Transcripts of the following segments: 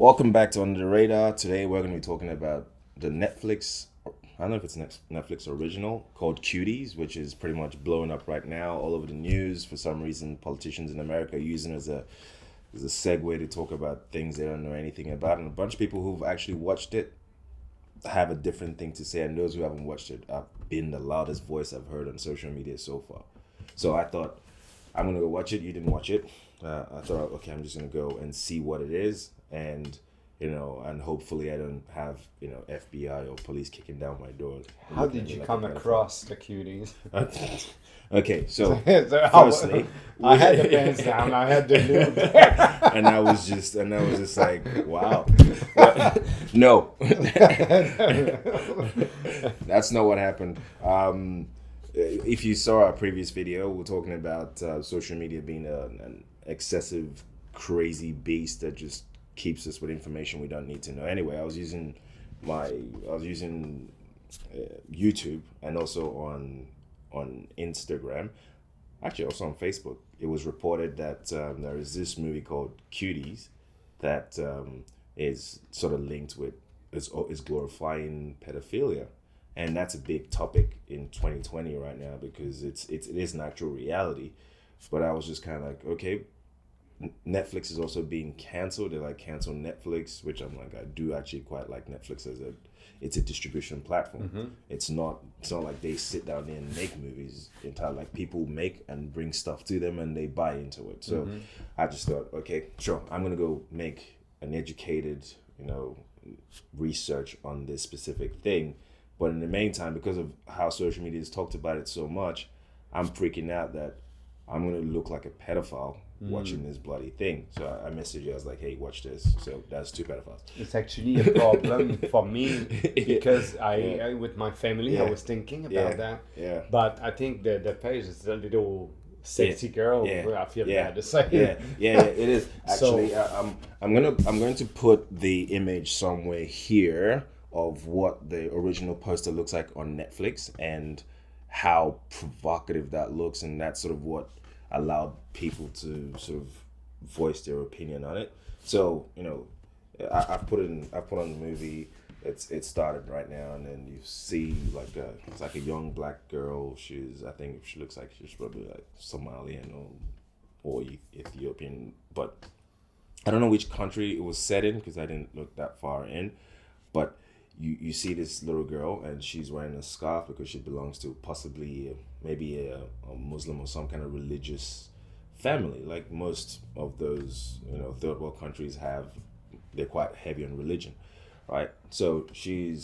Welcome back to Under the Radar. Today we're going to be talking about the Netflix, I don't know if it's Netflix original, called Cuties, which is pretty much blowing up right now all over the news. For some reason, politicians in America are using it as a segue to talk about things they don't know anything about. And a bunch of people who've actually watched it have a different thing to say. And those who haven't watched it, I've been the loudest voice I've heard on social media so far. So I thought, I'm going to go watch it. You didn't watch it. I thought, okay, I'm just going to go and see what it is. And and hopefully I don't have FBI or police kicking down my door. How did you come across the Cuties? Okay, so So firstly, I had the pants down. I had the lube. and I was just like, wow. No, that's not what happened. If you saw our previous video, we're talking about social media being an excessive, crazy beast that just keeps us with information we don't need to know. Anyway, I was using YouTube and also on Instagram, actually also on Facebook. It was reported that there is this movie called Cuties that is sort of linked with is glorifying pedophilia, and that's a big topic in 2020 right now because it is an actual reality. But I was just kind of like, okay, Netflix is also being canceled. They cancel Netflix, which I'm like, I do actually quite like Netflix it's a distribution platform. Mm-hmm. It's not like they sit down there and make movies. Entirely like people make and bring stuff to them and they buy into it. So I just thought, okay, sure, I'm gonna go make an educated, research on this specific thing. But in the meantime, because of how social media has talked about it so much, I'm freaking out that I'm gonna look like a pedophile watching this bloody thing. So I messaged you. I was like, "Hey, watch this." So that's two pedophiles. It's actually a problem for me because I with my family, I was thinking about that. Yeah. But I think the page is a little sexy girl. I feel bad to say. Yeah. It is actually. So, I'm going to put the image somewhere here of what the original poster looks like on Netflix and how provocative that looks, and that's sort of what allowed people to sort of voice their opinion on it. So I've put on the movie. It started right now, and then you see it's like a young black girl. I think she looks like she's probably like Somalian or Ethiopian, but I don't know which country it was set in because I didn't look that far in. But you see this little girl and she's wearing a scarf because she belongs to possibly maybe a Muslim or some kind of religious family. Like most of those third world countries they're quite heavy on religion, right? So she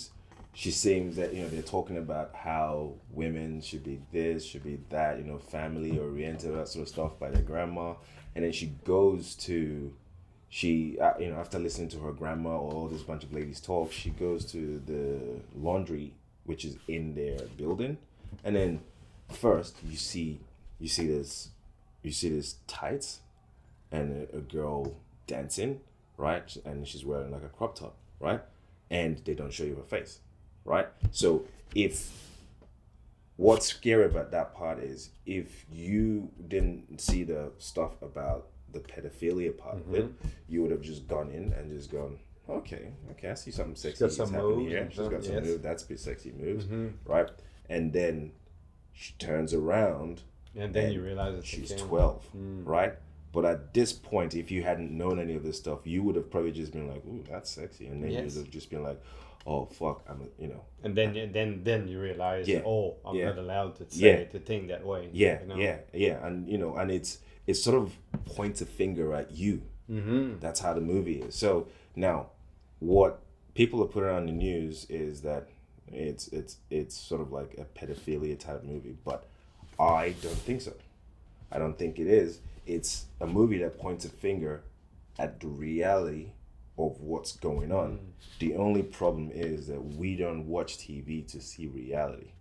seems that they're talking about how women should be this, should be that, family oriented, that sort of stuff by their grandma, and then she goes to. After listening to her grandma or all this bunch of ladies talk, she goes to the laundry, which is in their building, and then first you see this tights and a girl dancing, right? And she's wearing like a crop top, right? And they don't show you her face, right? So what's scary about that part is if you didn't see the stuff about the pedophilia part of it, you would have just gone in and just gone, okay, I see something sexy happening here. She's got some moves. That's pretty sexy moves, right? And then she turns around, and then you realize that she's 12, right? But at this point, if you hadn't known any of this stuff, you would have probably just been like, "Ooh, that's sexy," and then you would have just been like, "Oh fuck, And then you realize, I'm not allowed to to think that way. Yeah, and it's sort of points a finger at you. That's how the movie is. So now, what people are putting on the news is that it's sort of like a pedophilia type movie, but I don't think so. I don't think it is. It's a movie that points a finger at the reality of what's going on. The only problem is that we don't watch TV to see reality.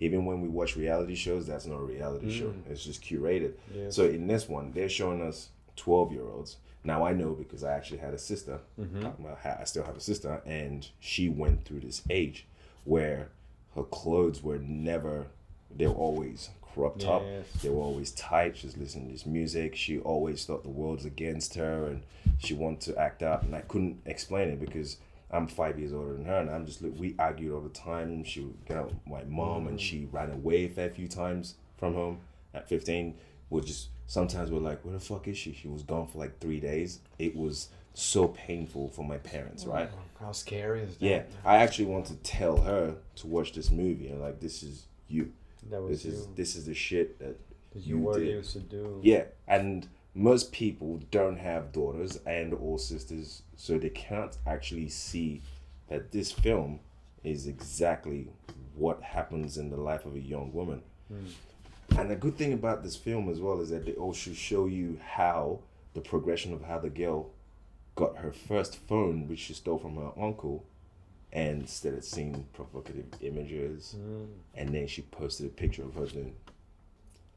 Even when we watch reality shows, that's not a reality show. It's just curated. Yes. So in this one, they're showing us 12-year-olds. Now I know because I actually had a sister. I still have a sister, and she went through this age where her clothes were never, they were always crop top. Yes. They were always tight. She was listening to this music. She always thought the world's against her, and she wanted to act out. And I couldn't explain it because I'm 5 years older than her, and I'm just like, we argued all the time. She would get out with my mom, and she ran away a fair few times from home at 15. We're just sometimes we're like, where the fuck is she? She was gone for like 3 days. It was so painful for my parents, right? How scary is that? Yeah, I actually want to tell her to watch this movie and like, this is you. That was This is the shit that you were used to do. Yeah, and most people don't have daughters and or sisters, so they can't actually see that this film is exactly what happens in the life of a young woman. And the good thing about this film as well is that they also show you how the progression of how the girl got her first phone, which she stole from her uncle, and started seeing provocative images, and then she posted a picture of her doing.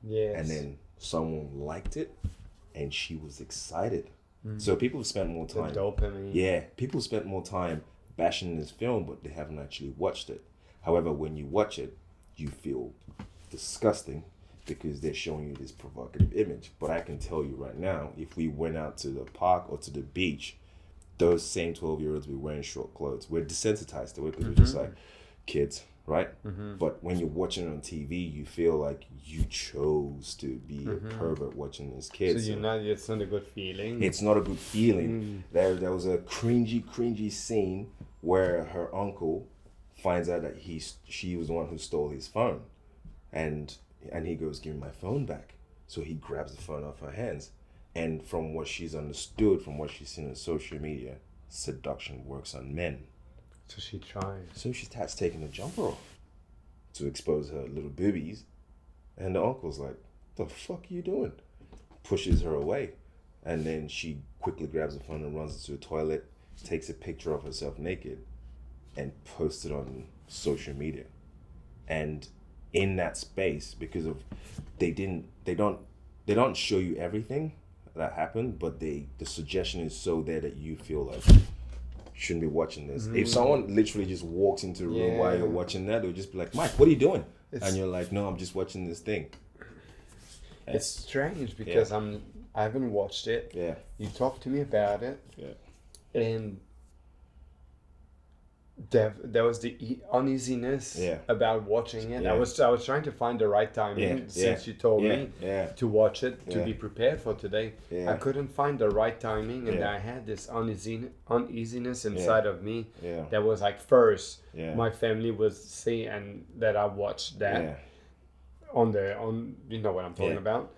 Yes. And then someone liked it, and she was excited. So people spent more The time. dopamine. Yeah, people spent more time bashing this film, but they haven't actually watched it. However, when you watch it, you feel disgusting because they're showing you this provocative image. But I can tell you right now, if we went out to the park or to the beach, those same 12-year-olds be wearing short clothes. We're desensitized to it because we're just like kids, right? But when you're watching it on TV, you feel like you chose to be a pervert watching this kid. So it's not a good feeling. It's not a good feeling. There was a cringy scene where her uncle finds out that she was the one who stole his phone, and he goes, "Give me my phone back." So he grabs the phone off her hands, and from what she's understood, from what she's seen on social media, seduction works on men. So she tried. So she starts taking the jumper off to expose her little boobies, and the uncle's like, "The fuck are you doing?" Pushes her away, and then she quickly grabs the phone and runs into the toilet, takes a picture of herself naked, and posts it on social media. And in that space, because of they don't show you everything that happened, but the suggestion is so there that you feel like shouldn't be watching this. If someone literally just walks into the room while you're watching that, they'll just be like, "Mike, what are you doing?" And you're like, "No, I'm just watching this thing." It's strange because I haven't watched it. Yeah. You talked to me about it. Yeah. And there was the uneasiness about watching it. Yeah. I was trying to find the right timing since you told me to watch it to be prepared for today. I couldn't find the right timing, and I had this uneasiness inside of me that was like, first my family was saying that I watched that on you know what I'm talking about.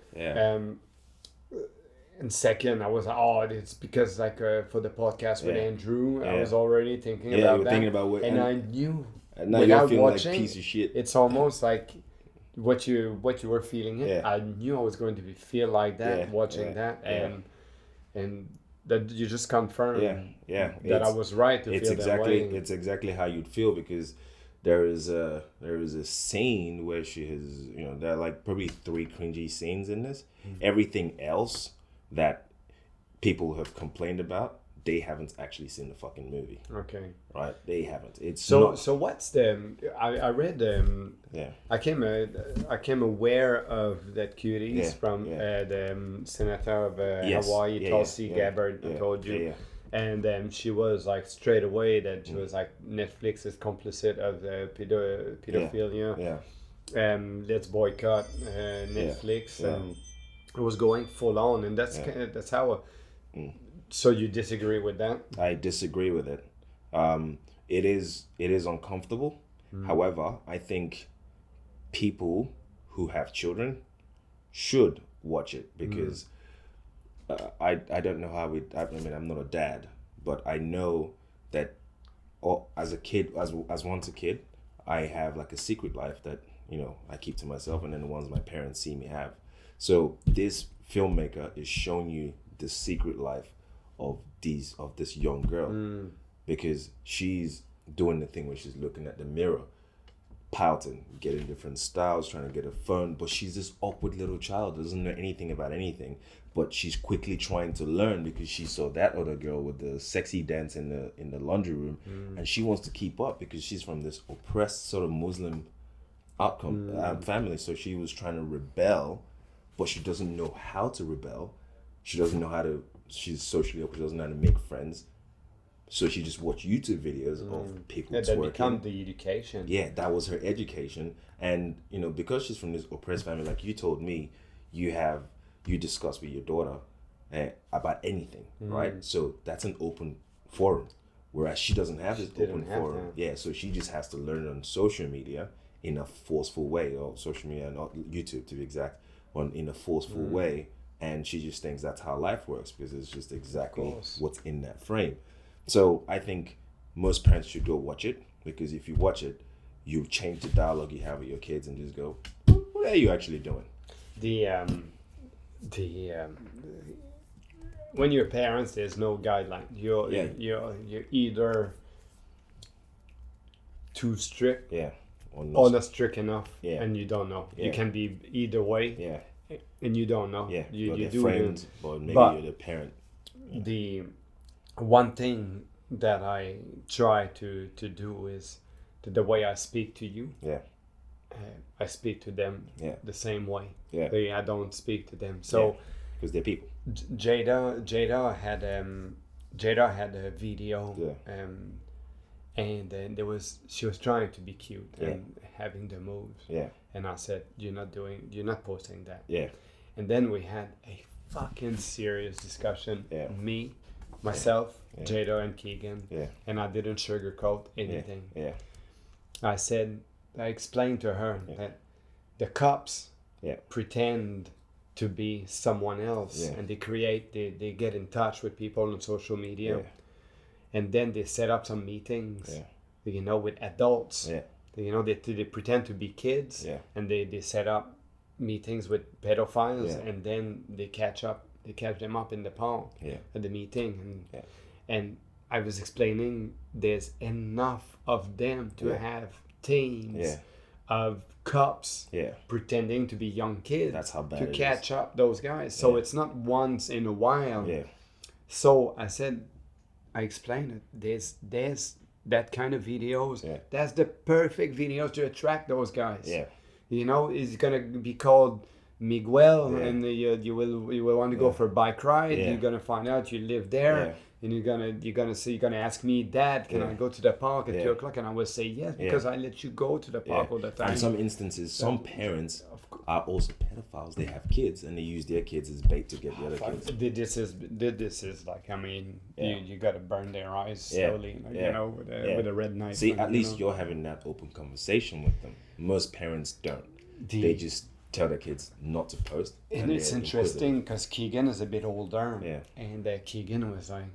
And second, I was like, oh, it's because like for the podcast with Andrew, I was already thinking about that. Thinking about what, and I knew now without you're feeling watching, like a piece of shit. it's almost like what you were feeling it. Yeah. I knew I was going to feel like that watching that, and that you just confirmed that I was right to feel that way. It's exactly how you'd feel, because there is a scene where she has, there are like probably 3 cringy scenes in this. Everything else that people have complained about, they haven't actually seen the fucking movie. Okay. Right? They haven't. It's so not. So what's the? I read I came aware of that Cuties from the senator of Hawaii, Tulsi Gabbard, told you. And she was like straight away that she was like, Netflix is complicit of the pedophilia. Let's boycott Netflix. And it was going full on, and that's how. So you disagree with that? I disagree with it. It is uncomfortable. However, I think people who have children should watch it, because I don't know how I'm not a dad, but I know that as a kid, as once a kid, I have like a secret life that I keep to myself, and then the ones my parents see me have. So this filmmaker is showing you the secret life of this young girl, because she's doing the thing where she's looking at the mirror, pouting, getting different styles, trying to get a phone, but she's this awkward little child, doesn't know anything about anything, but she's quickly trying to learn because she saw that other girl with the sexy dance in the laundry room, and she wants to keep up because she's from this oppressed sort of Muslim outcome family. So she was trying to rebel, but she doesn't know how to rebel. She doesn't know how to. She's socially awkward. She doesn't know how to make friends. So she just watched YouTube videos of people twerking. That become the education. Yeah, that was her education. And, you know, because she's from this oppressed family, like you told me, you discuss with your daughter about anything, right? So that's an open forum. Whereas she doesn't have this open forum. Yeah, so she just has to learn on social media in a forceful way, or social media, not YouTube to be exact, in a forceful way. And she just thinks that's how life works because it's just exactly what's in that frame. So I think most parents should go watch it, because if you watch it, you change the dialogue you have with your kids and just go, what are you actually doing? When you're parents, there's no guideline. You're either too strict, or not strict enough, and you don't know. You can be either way, and you don't know. You do friend, but maybe you're the parent. The one thing that I try to do is the way I speak to you. I speak to them the same way. I don't speak to them. So because they're people. Jada had a video, and she was trying to be cute and having the moves. And I said, you're not posting that. And then we had a fucking serious discussion. Myself, Jada and Keegan, and I didn't sugarcoat anything. I explained to her that the cops pretend to be someone else, and they get in touch with people on social media, and then they set up some meetings, with adults. They pretend to be kids, and they set up meetings with pedophiles, and then they catch them up in the park at the meeting, and I was explaining there's enough of them to have teams of cops pretending to be young kids. That's how bad to catch up those guys. So it's not once in a while. So I explained it. There's that kind of videos. That's the perfect videos to attract those guys. It's gonna be called Miguel, and you will want to go for a bike ride. You're gonna find out you live there, and you're gonna ask me, Dad, can I go to the park at 2:00? And I will say yes, because I let you go to the park all the time. In some instances, some parents are also pedophiles. They have kids and they use their kids as bait to get the other kids. This is like, I mean, you gotta burn their eyes slowly, with a red knife. See, at least you're having that open conversation with them. Most parents don't. They just tell their kids not to post. And it's interesting because Keegan is a bit older, and Keegan was like,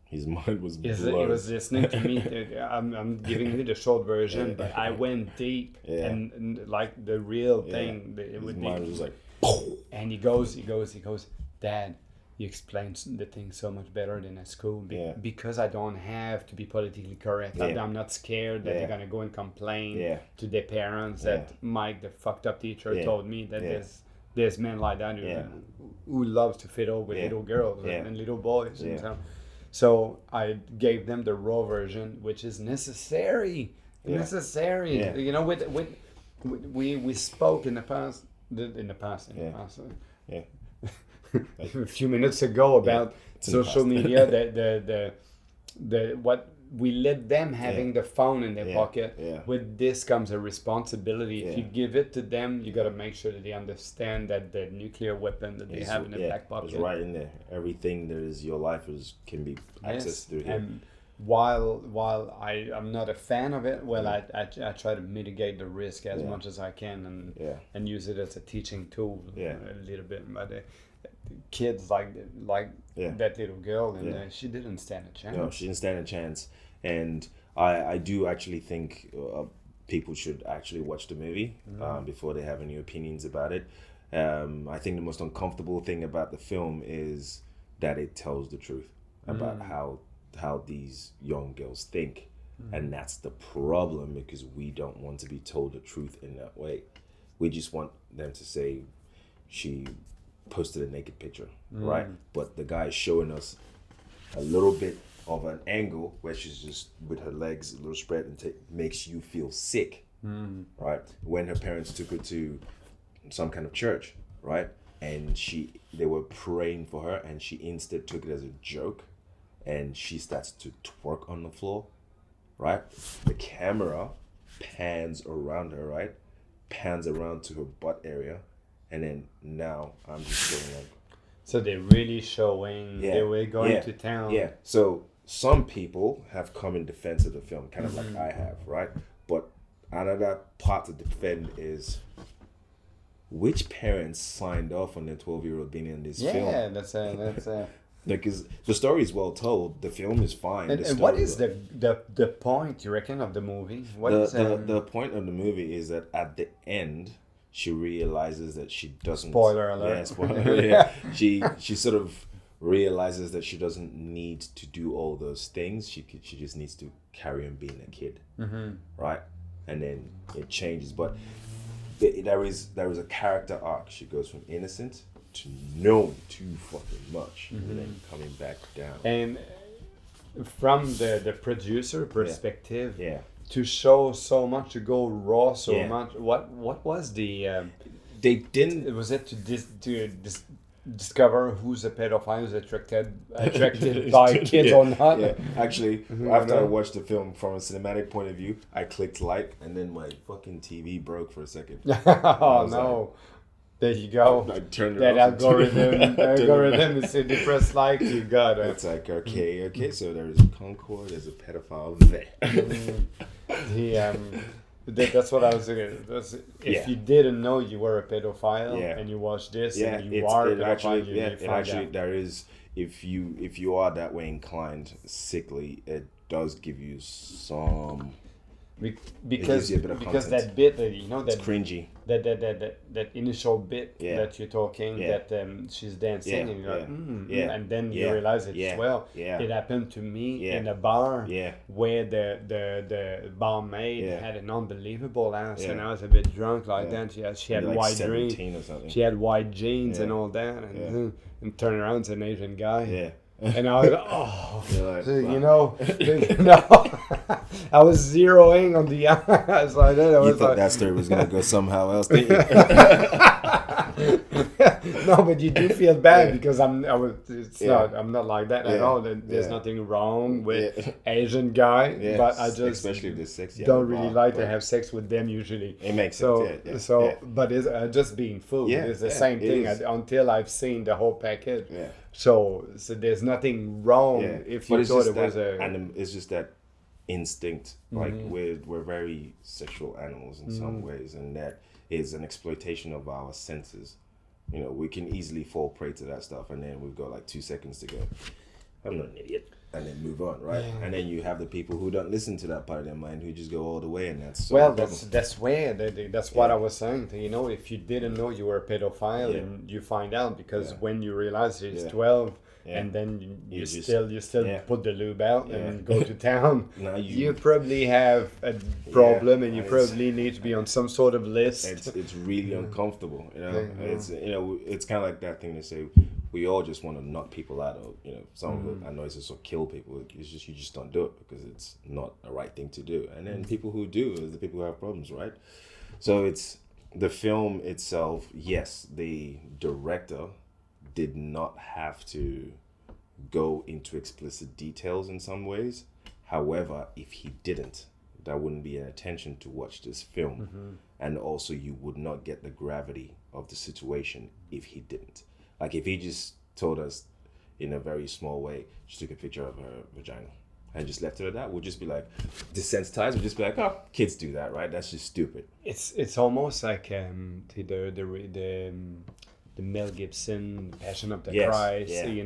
his mind was blown. He was listening to me. I'm giving you the short version, but I went deep and like the real thing. His mind was like, and he goes, Dad, you explain the thing so much better than at school because I don't have to be politically correct. I'm not scared that they're gonna go and complain to their parents that Mike, the fucked up teacher, told me that there's men like that who loves to fiddle with little girls and little boys. So I gave them the raw version, which is necessary. We spoke in the past. A few minutes ago about social media, the what we let them having the phone in their pocket. With this comes a responsibility. If you give it to them, you got to make sure that they understand that the nuclear weapon that they have in the back pocket. It's right in there. Everything there is your life can be accessed through here. And while I'm not a fan of it, I try to mitigate the risk as much as I can and use it as a teaching tool a little bit. But kids like that little girl, and she didn't stand a chance. No, she didn't stand a chance. And I do actually think people should actually watch the movie before they have any opinions about it. I think the most uncomfortable thing about the film is that it tells the truth about how these young girls think. And that's the problem, because we don't want to be told the truth in that way. We just want them to say she posted a naked picture, right? But the guy is showing us a little bit of an angle where she's just with her legs a little spread and makes you feel sick right? When her parents took her to some kind of church, right? And they were praying for her, and she instead took it as a joke, and she starts to twerk on the floor, right? The camera pans around her, right? Pans around to her butt area, and then now I'm just going like. So they're really showing they were going to town. Yeah. So some people have come in defense of the film, kind of like I have, right? But another part to defend is which parents signed off on their 12-year-old being in this film. Yeah, that's because the story is well told, the film is fine. And what is the point, you reckon, of the movie? The point of the movie is that at the end, she realizes that she doesn't. Spoiler alert. Yeah, spoiler. Yeah, she sort of realizes that she doesn't need to do all those things. She just needs to carry on being a kid, right? And then it changes, but there is a character arc. She goes from innocent to knowing too fucking much, and then coming back down. And from the producer perspective, to show so much, to go raw so much. What was the? They didn't. Was it to discover who's a pedophile, who's attracted by kids or not? Yeah, actually, after I watched the film from a cinematic point of view, I clicked like, and then my fucking TV broke for a second. Oh no. Like, there you go. I turned it that off. algorithm is a press like you got it. It's like okay. So there's a Concord, there's a pedophile there. That's what I was thinking. If you didn't know you were a pedophile and you watched this and you are a pedophile, there is, if you are that way inclined, sickly, it does give you some. Because that bit that it's cringy. That initial bit that you're talking that she's dancing and you're like and then you realize it happened to me in a bar where the barmaid had an unbelievable ass and I was a bit drunk that. She had white jeans. She had white jeans and all that and turn around, it's an Asian guy. And I was I was zeroing on the eyes like that. You thought that story was gonna go somehow else, didn't you? No, but you do feel bad because I'm not like that at all. There's nothing wrong with Asian guy, but I just especially the sex don't really like to have sex with them usually. It makes sense. But it's just being food. It's the same thing until I've seen the whole package. So there's nothing wrong if you thought it was and it's just that instinct. Like we're very sexual animals in some ways, and that is an exploitation of our senses. We can easily fall prey to that stuff, and then we've got like 2 seconds to go, I'm not an idiot, and then move on, right? And then you have the people who don't listen to that part of their mind, who just go all the way, and that's where that's what I was saying. If you didn't know you were a pedophile, and you find out because when you realize it's 12. And then you still put the lube out and go to town. Now you probably have a problem, and you probably need to be on some sort of list. It's really uncomfortable, It's kind of like that thing they say. We all just want to knock people out, or some of the noises or kill people. It's just you just don't do it because it's not a right thing to do. And then people who do is the people who have problems, right? So it's the film itself. Yes, the director did not have to go into explicit details in some ways. However, if he didn't, that wouldn't be an attention to watch this film. And also you would not get the gravity of the situation if he didn't. Like if he just told us in a very small way, just took a picture of her vagina and just left it at that, we'll just be like desensitized. We'll just be like, oh, kids do that, right? That's just stupid. It's almost like the Mel Gibson Passion of the Christ. They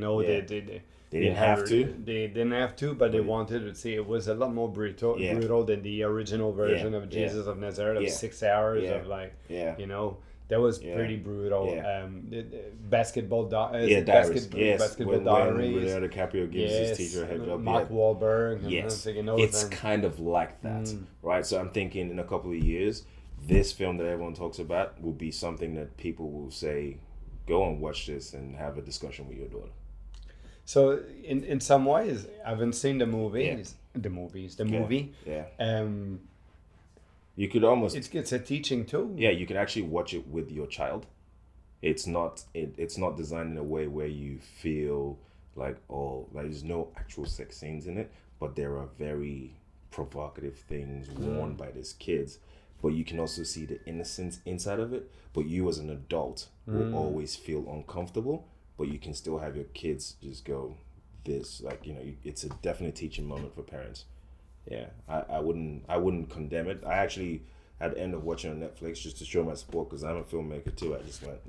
didn't have to. They didn't have to, but they wanted to see. It was a lot more brutal than the original version of Jesus of Nazareth of 6 hours of that was pretty brutal. Basketball diaries. Basketball diaries. When Leonardo DiCaprio gives his teacher a head job. Mark Wahlberg. It's kind of like that, right? So I'm thinking in a couple of years, this film that everyone talks about will be something that people will say, go and watch this and have a discussion with your daughter. So in some ways, I haven't seen the movie. You could almost... It's a teaching tool. Yeah, you can actually watch it with your child. It's not designed in a way where you feel like, oh, like there's no actual sex scenes in it, but there are very provocative things worn by these kids. But you can also see the innocence inside of it. But you as an adult will always feel uncomfortable, but you can still have your kids just go, this, like, you know, it's a definite teaching moment for parents. Yeah, I wouldn't condemn it. I actually, at the end of watching on Netflix, just to show my support, because I'm a filmmaker too, I just went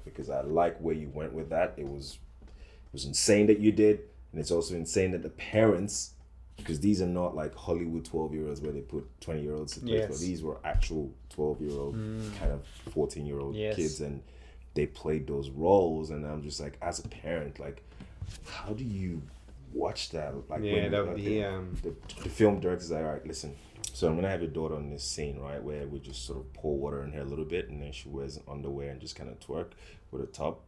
because I like where you went with that. It was insane that you did, and it's also insane that the parents, because these are not like Hollywood 12-year-olds where they put 20-year-olds to play. Yes. These were actual 12-year-old, kind of 14-year-old kids, and they played those roles. And I'm just like, as a parent, like, how do you watch that? Like, the film director's like, all right, listen, so I'm gonna have your daughter on this scene, right, where we just sort of pour water in her a little bit, and then she wears underwear and just kind of twerk with a top.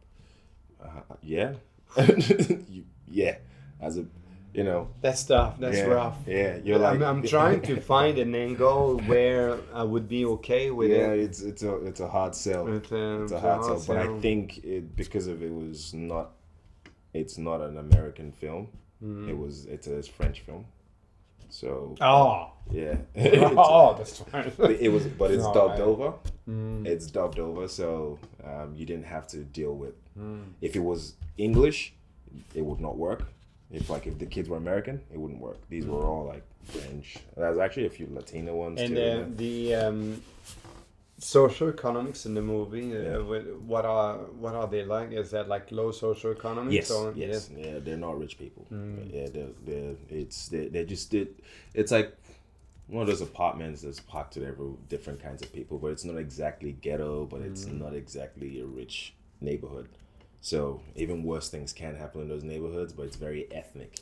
Yeah. As a, you know, that's tough. That's rough. Yeah, you're like, I'm trying to find an angle where I would be okay with it. Yeah, it's a hard sell. It's a hard sell. But I think because of it's not an American film. It's a French film. So yeah. That's fine. It's dubbed over. It's dubbed over, so you didn't have to deal with. If it was English, it would not work. If the kids were American, it wouldn't work. These were all like French. There's actually a few Latino ones and too. The social economics in the movie, what are they like? Is that like low social economics? Yes. Yeah, they're not rich people. Yeah, it's like one of those apartments that's packed with every different kinds of people, but it's not exactly ghetto, but it's not exactly a rich neighborhood. So even worse things can happen in those neighborhoods, but it's very ethnic.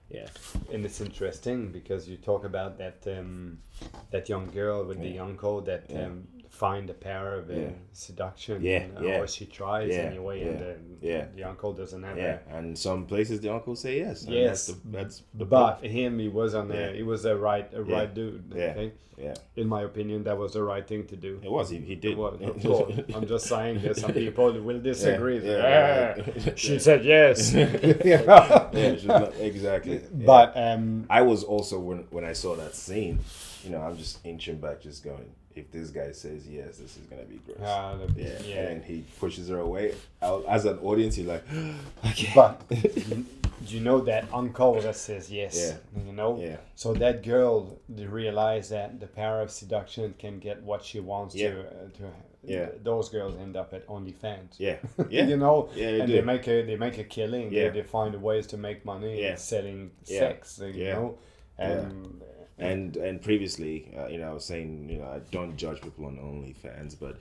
Yeah. And it's interesting because you talk about that that young girl with the uncle that find the power of seduction. Or she tries anyway, and the uncle doesn't have that. And some places the uncle say yes. Yes, that's the but for him, he was on there. He was a right dude. Yeah. Okay? Yeah. In my opinion, that was the right thing to do. It was. He did. It was, of course. I'm just saying there's some people will disagree. She said yes. She's not, exactly. But I was also when I saw that scene, you know, I'm just inching back, just going, if this guy says yes, this is gonna be gross. And he pushes her away. As an audience, you're like, okay. But you know that uncle that says yes. Yeah. You know. Yeah. So that girl realized that the power of seduction can get what she wants to. Those girls end up at OnlyFans. Yeah. You know. Yeah. And they make a killing. Yeah. They find ways to make money selling sex. You know. And previously, you know, I was saying, you know, I don't judge people on OnlyFans, but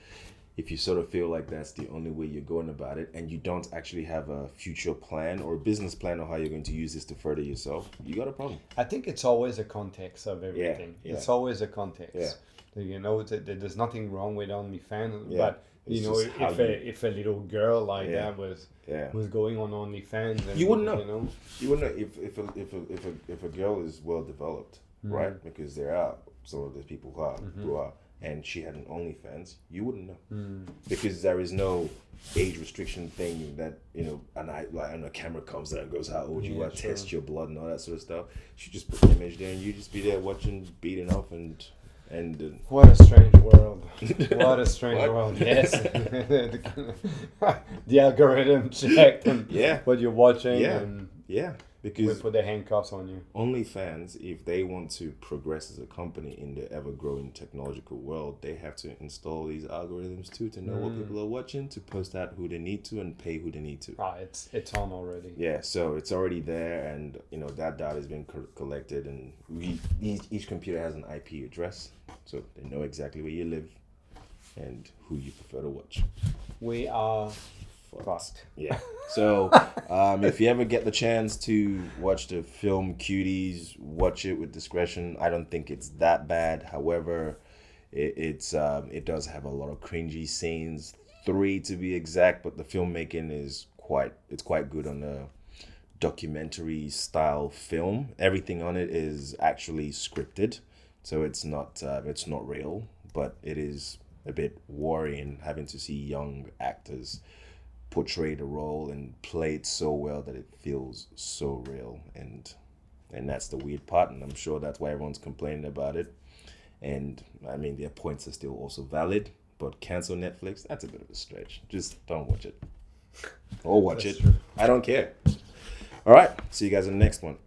if you sort of feel like that's the only way you're going about it, and you don't actually have a future plan or a business plan on how you're going to use this to further yourself, you got a problem. I think it's always a context of everything. Yeah. It's always a context. Yeah. You know, there's nothing wrong with OnlyFans, but you know, if a little girl like that was going on OnlyFans, and, you wouldn't know. You know, you wouldn't know if a girl is well developed, right? Because there are some of those people who are. And she had an OnlyFans, you wouldn't know. Because there is no age restriction thing that, you know, and a camera comes there and goes, how old you are, test your blood and all that sort of stuff. She just put the image there and you just be there watching, beating off and what a strange world. What a strange world. Yes. The algorithm checked what you're watching and because we put the handcuffs on you. OnlyFans, if they want to progress as a company in the ever-growing technological world, they have to install these algorithms too to know what people are watching, to post out who they need to and pay who they need to. It's on already. Yeah, so it's already there, and you know that data has been collected, and each computer has an IP address, so they know exactly where you live and who you prefer to watch. We are fucked. Yeah. So if you ever get the chance to watch the film Cuties, watch it with discretion. I don't think it's that bad. However, it does have a lot of cringy scenes, 3 to be exact, but the filmmaking is quite good on a documentary style film. Everything on it is actually scripted. So it's not real, but it is a bit worrying having to see young actors portray the role and play it so well that it feels so real, and that's the weird part, and I'm sure that's why everyone's complaining about it. And I mean, their points are still also valid, but cancel Netflix, that's a bit of a stretch. Just don't watch it. Or watch it. True. I don't care. All right, see you guys in the next one.